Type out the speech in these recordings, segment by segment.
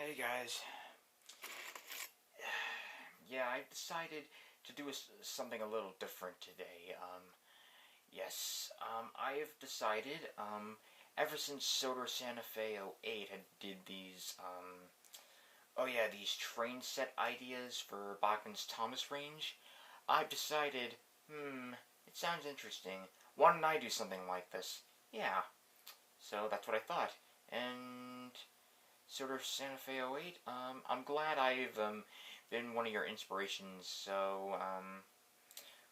Hey guys. Yeah, I decided to do something a little different today. I have decided, ever since Sodor SantaFe08 did these, these train set ideas for Bachmann's Thomas range, I've decided, it sounds interesting. Why don't I do something like this? Yeah, so that's what I thought. And Sodor SantaFe08, I'm glad I've, been one of your inspirations, so,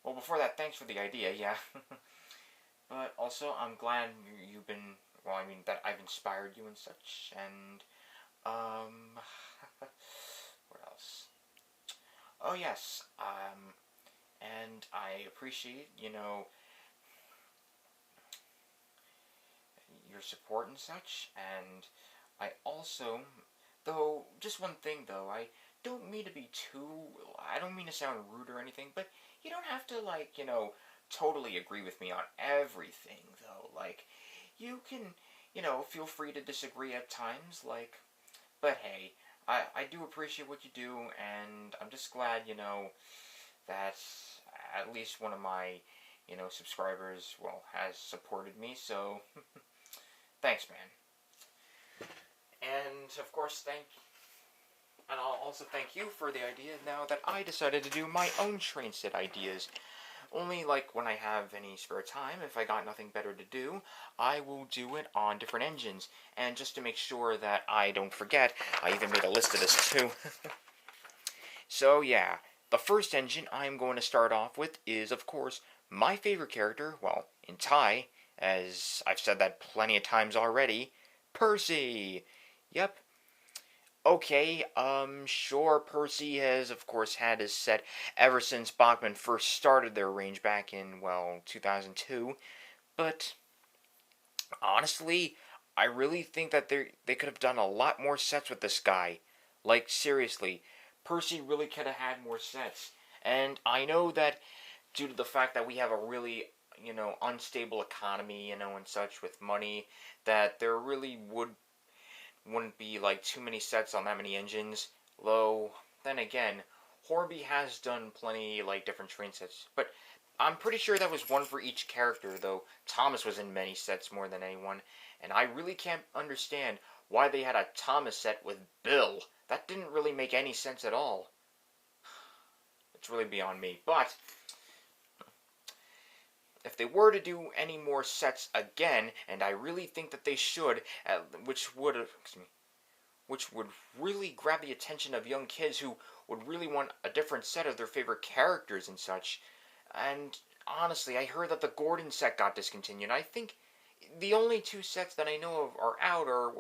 well, before that, thanks for the idea, yeah. But also, I'm glad you've been, that I've inspired you and such, and, what else? Oh, yes, and I appreciate, your support and such, and I also, though, just one thing, though, I don't mean to sound rude or anything, but you don't have to, totally agree with me on everything, though. Like, you can, feel free to disagree at times, but hey, I do appreciate what you do, and I'm just glad, that at least one of my, subscribers, has supported me, so, thanks, man. And, of course, and I'll also thank you for the idea now that I decided to do my own train set ideas. Only, when I have any spare time, if I got nothing better to do, I will do it on different engines. And just to make sure that I don't forget, I even made a list of this too. So, yeah, the first engine I'm going to start off with is, of course, my favorite character, in Thai, as I've said that plenty of times already, Percy! Yep. Okay, sure, Percy has, of course, had his set ever since Bachmann first started their range back in, 2002, but, honestly, I really think that they could have done a lot more sets with this guy. Like, seriously, Percy really could have had more sets, and I know that due to the fact that we have a really, unstable economy, and such with money, that there really wouldn't be too many sets on that many engines. Though then again, Horby has done plenty different train sets, but I'm pretty sure that was one for each character. Though Thomas was in many sets more than anyone, and I really can't understand why they had a Thomas set with Bill. That didn't really make any sense at all. It's really beyond me. But if they were to do any more sets again, and I really think that they should, which would really grab the attention of young kids who would really want a different set of their favorite characters and such. And honestly, I heard that the Gordon set got discontinued. I think the only two sets that I know of are out are,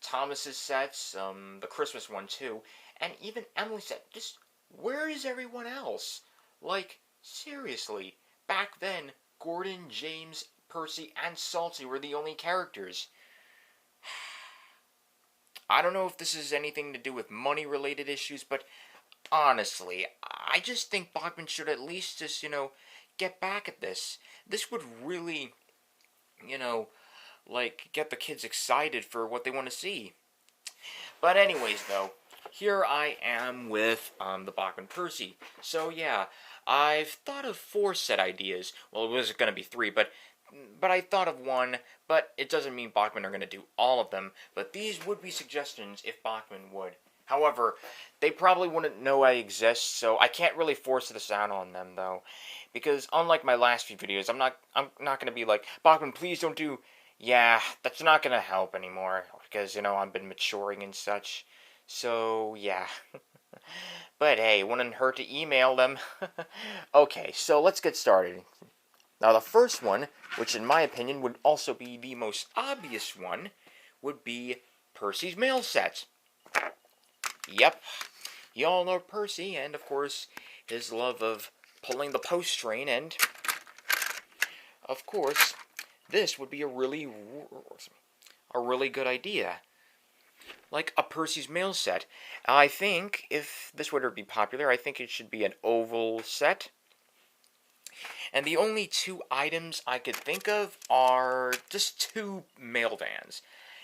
Thomas's sets, the Christmas one too, and even Emily's set. Just, where is everyone else? Seriously, back then, Gordon, James, Percy, and Salty were the only characters. I don't know if this has anything to do with money-related issues, but honestly, I just think Bachmann should at least just, get back at this. This would really, get the kids excited for what they want to see. But anyways, though, here I am with, the Bachmann Percy. So, yeah, I've thought of 4 set ideas. Well, it was going to be 3, but I thought of one, but it doesn't mean Bachmann are going to do all of them, but these would be suggestions if Bachmann would. However, they probably wouldn't know I exist, so I can't really force this out on them, though. Because unlike my last few videos, I'm not going to be like, Bachmann, please don't do... Yeah, that's not going to help anymore, because, I've been maturing and such. So, yeah. But hey, it wouldn't hurt to email them. Okay, so let's get started. Now, the first one, which in my opinion would also be the most obvious one, would be Percy's mail set. Yep, you all know Percy, and of course, his love of pulling the post train, and of course, this would be a really good idea. Like a Percy's mail set. I think, if this were to be popular, I think it should be an oval set. And the only 2 items I could think of are just 2 mail vans.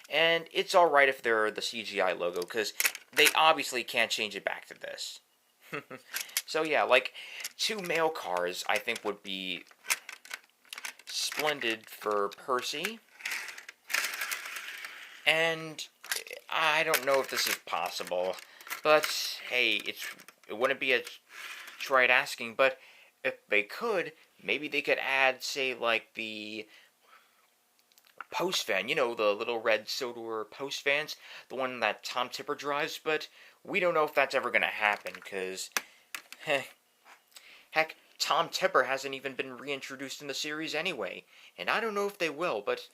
And it's alright if they're the CGI logo, because they obviously can't change it back to this. So yeah, like, 2 male cars, I think, would be splendid for Percy. And I don't know if this is possible, but hey, it wouldn't be a trite asking, but if they could, maybe they could add, say, like, the post van, the little red Sodor post vans, the one that Tom Tipper drives, but we don't know if that's ever going to happen, because, heck, Tom Tipper hasn't even been reintroduced in the series anyway, and I don't know if they will, but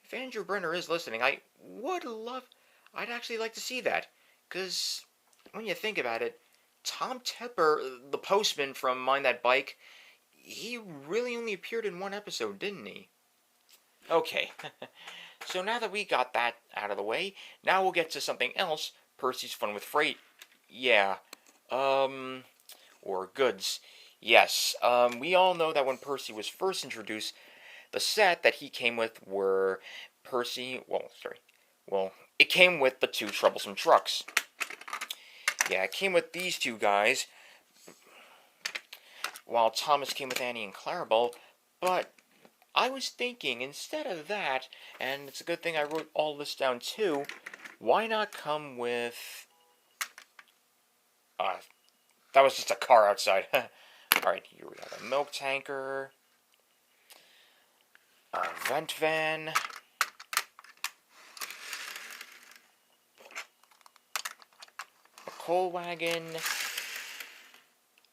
if Andrew Brenner is listening, I'd actually like to see that, because when you think about it, Tom Tipper, the postman from Mind That Bike, he really only appeared in one episode, didn't he? Okay, so now that we got that out of the way, now we'll get to something else, Percy's Fun with Freight. Yeah, or goods. Yes, we all know that when Percy was first introduced, the set that he came with were it came with the 2 troublesome trucks. Yeah, it came with these 2 guys, while Thomas came with Annie and Clarabelle, but I was thinking, instead of that, and it's a good thing I wrote all this down too, why not come with... that was just a car outside. Alright, here we have a milk tanker, a vent van, a coal wagon,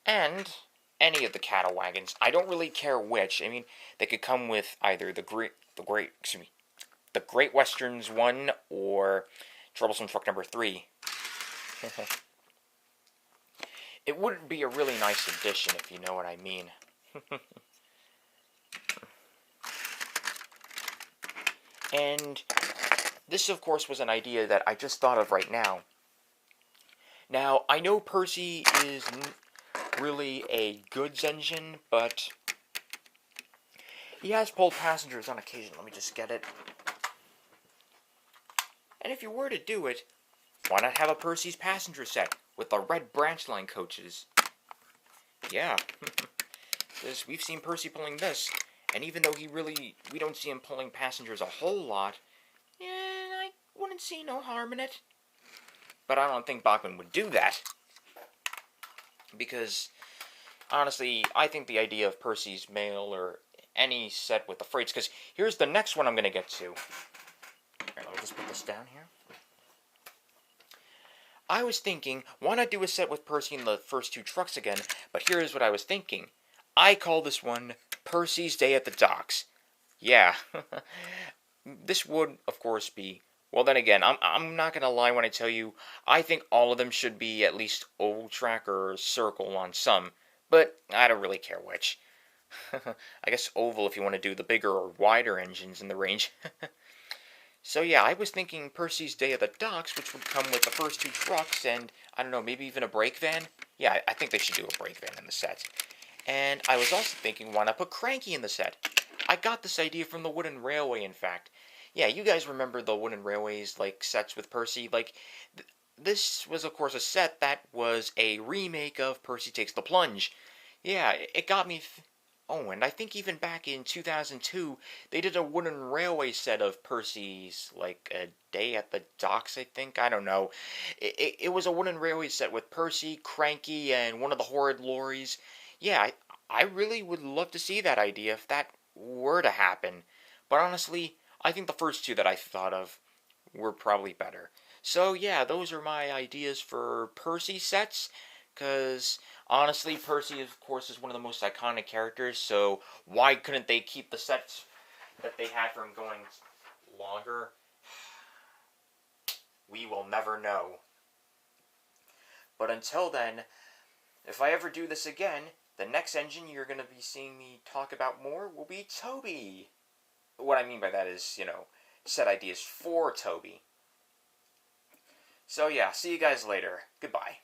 and any of the cattle wagons. I don't really care which. I mean, they could come with either the Great Westerns 1 or Troublesome Truck number 3. It wouldn't be a really nice addition, if you know what I mean. And this, of course, was an idea that I just thought of right now. Now, I know Percy is really a goods engine, but he has pulled passengers on occasion. Let me just get it. And if you were to do it, why not have a Percy's passenger set with the red branch line coaches? Yeah, because we've seen Percy pulling this, and even though we don't see him pulling passengers a whole lot, yeah, I wouldn't see no harm in it. But I don't think Bachmann would do that, because honestly, I think the idea of Percy's mail or any set with the freights, because here's the next one I'm going to get to. Alright, I'll just put this down here. I was thinking, why not do a set with Percy and the first 2 trucks again, but here's what I was thinking. I call this one Percy's Day at the Docks. Yeah. This would, of course, be... Well, then again, I'm not going to lie when I tell you, I think all of them should be at least oval track or circle on some, but I don't really care which. I guess oval if you want to do the bigger or wider engines in the range. So yeah, I was thinking Percy's Day at the Docks, which would come with the first 2 trucks, and, I don't know, maybe even a brake van? Yeah, I think they should do a brake van in the set. And I was also thinking, why not put Cranky in the set? I got this idea from the Wooden Railway, in fact. Yeah, you guys remember the Wooden Railways, like, sets with Percy? Like, this was, of course, a set that was a remake of Percy Takes the Plunge. Yeah, it got me... Oh, and I think even back in 2002, they did a Wooden Railway set of Percy's, like, a Day at the Docks, I think? I don't know. It was a Wooden Railway set with Percy, Cranky, and one of the horrid lorries. Yeah, I really would love to see that idea if that were to happen. But honestly, I think the first 2 that I thought of were probably better. So yeah, those are my ideas for Percy sets, because... Honestly, Percy, of course, is one of the most iconic characters, so why couldn't they keep the sets that they had for him going longer? We will never know. But until then, if I ever do this again, the next engine you're going to be seeing me talk about more will be Toby. What I mean by that is, set ideas for Toby. So yeah, see you guys later. Goodbye.